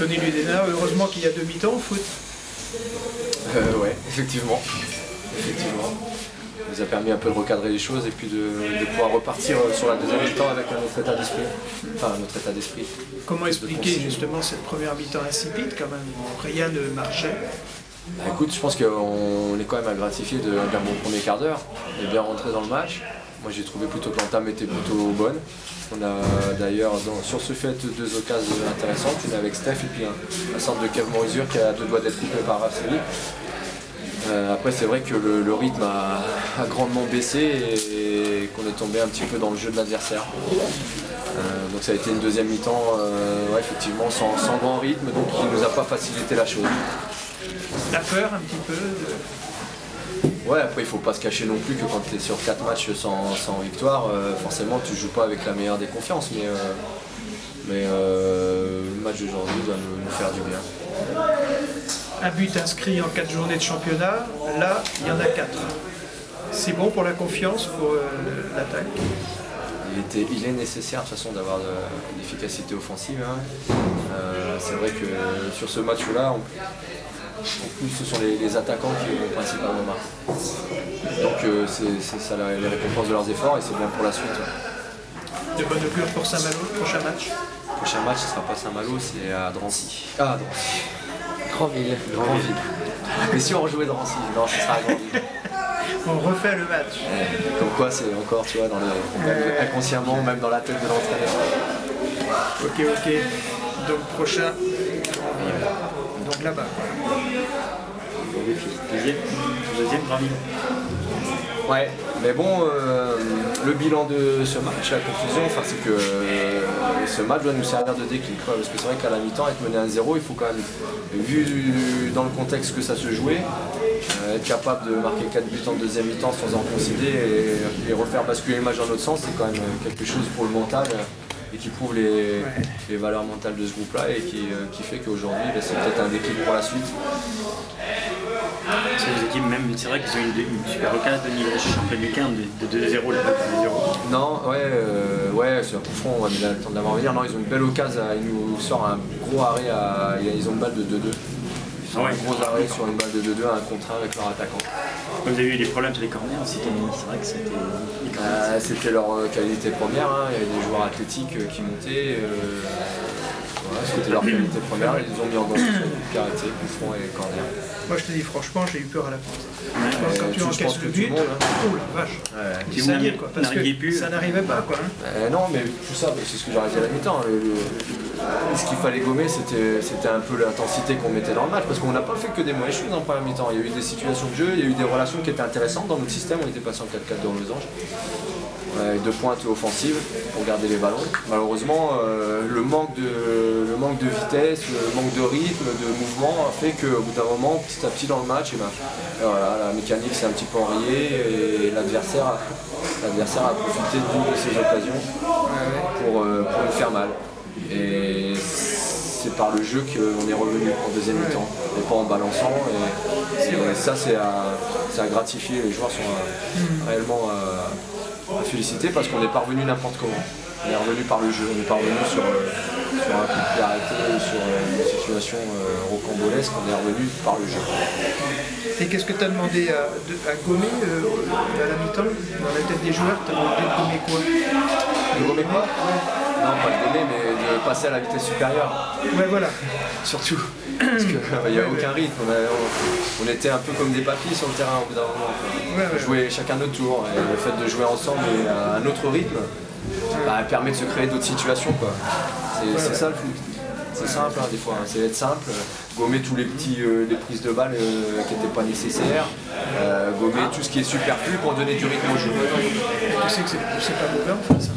Tony Ludena, heureusement qu'il y a 2 mi-temps au foot. Ouais, effectivement. Effectivement. Ça nous a permis un peu de recadrer les choses et puis de pouvoir repartir sur la deuxième mi-temps avec un autre état d'esprit. Enfin, un autre état d'esprit. Comment expliquer justement cette première mi-temps insipide quand même, où rien ne marchait? Bah, écoute, je pense qu'on est quand même à gratifier d'un bon premier quart d'heure. On est bien rentré dans le match. Moi j'ai trouvé plutôt que l'entame était plutôt bonne. On a d'ailleurs sur ce fait 2 occasions intéressantes, une avec Steph et puis un sorte de Kev Morizur qui a 2 doigts d'être coupé par Rafseli. Après c'est vrai que le rythme a grandement baissé et qu'on est tombé un petit peu dans le jeu de l'adversaire. Donc ça a été une deuxième mi-temps ouais, effectivement sans grand rythme, donc qui ne nous a pas facilité la chose. La peur un petit peu Ouais, après il faut pas se cacher non plus que quand tu es sur 4 matchs sans victoire, forcément tu joues pas avec la meilleure des confiances, mais le match d'aujourd'hui doit nous faire du bien. Un but inscrit en 4 journées de championnat, là il y en a 4. C'est bon pour la confiance, pour l'attaque. Il est nécessaire de toute façon d'avoir de l'efficacité offensive. Hein. C'est vrai que sur ce match-là, en plus ce sont les attaquants qui vont principalement marquer. Donc c'est ça les récompenses de leurs efforts et c'est bien pour la suite. Ouais. De bonne augure pour Saint-Malo, prochain match? Le prochain match ce ne sera pas Saint-Malo, c'est à Drancy. Ah, Drancy. Grandville. Grandville. Mais si on rejouait Drancy, non, ce sera à Grandville. On refait le match. Comme quoi c'est encore, tu vois, inconsciemment, même dans la tête de l'entraîneur. Ok. Donc prochain, donc là-bas. Deuxième Grandville. Ouais, mais bon, le bilan de ce match, la conclusion, c'est que ce match doit nous servir de déclic, quoi, parce que c'est vrai qu'à la mi-temps, être mené à 1-0, il faut quand même, vu dans le contexte que ça se jouait, être capable de marquer 4 buts en deuxième mi-temps sans en concéder et refaire basculer le match dans l'autre sens, c'est quand même quelque chose pour le mental et qui prouve les valeurs mentales de ce groupe-là et qui fait qu'aujourd'hui, c'est peut-être un déclic pour la suite. C'est les équipes même, c'est vrai qu'ils ont une super occasion de niveau champion du 15 de 2-0 là-bas, 2-0. Non, ouais, c'est un coup franc, on a le temps de l'avoir venir. Non, ils ont une belle occasion, ils nous sortent un gros arrêt, ils ont une balle de 2-2. Ils ont un gros arrêt sur une balle de 2-2, un contre 1 avec leur attaquant. Vous avez eu des problèmes sur les corners aussi, c'est vrai que c'était... C'était leur qualité première, hein. Il y avait des joueurs athlétiques qui montaient. C'était leur qualité première, ils les ont mis en danger sur les arrêtés, coup franc et corner. Moi je te dis franchement, j'ai eu peur à la porte. Quand tu encaisses le but, oh la vache, ça y est quoi, parce que ça n'arrivait pas quoi. Non mais tout ça, c'est ce que j'aurais dit à la mi-temps. Ce qu'il fallait gommer, c'était un peu l'intensité qu'on mettait dans le match, parce qu'on n'a pas fait que des mauvaises choses en première mi-temps. Il y a eu des situations de jeu, il y a eu des relations qui étaient intéressantes dans notre système, on était passé en 4-4 dans les anges. 2 pointes offensives pour garder les ballons. Malheureusement, le manque de vitesse, le manque de rythme, de mouvement a fait qu'au bout d'un moment, petit à petit dans le match, voilà, la mécanique s'est un petit peu enrayée et l'adversaire a profité de ces occasions pour nous faire mal. Et c'est par le jeu qu'on est revenu en deuxième mi-temps, et pas en balançant. Et ça, c'est à gratifier. Les joueurs sont réellement à féliciter parce qu'on n'est pas revenu n'importe comment. On est revenu par le jeu, on n'est pas revenu sur un coup de pied arrêté ou sur une situation rocambolesque, on est revenu par le jeu. Et qu'est-ce que tu as demandé à gommer à la mi-temps? Dans la tête des joueurs, tu as demandé de gommer quoi? De gommer quoi? Non, pas de gommer, mais de passer à la vitesse supérieure. Ouais, voilà. Surtout. Parce qu'il n'y a aucun rythme. On était un peu comme des papilles sur le terrain au bout d'un moment. On jouait chacun notre tour. Et le fait de jouer ensemble et à un autre rythme permet de se créer d'autres situations. C'est ça le foot. C'est simple des fois, c'est être simple, gommer tous les prises de balles qui n'étaient pas nécessaires, gommer tout ce qui est superflu pour donner du rythme au jeu. Tu sais que c'est pas mauvais en fait ça.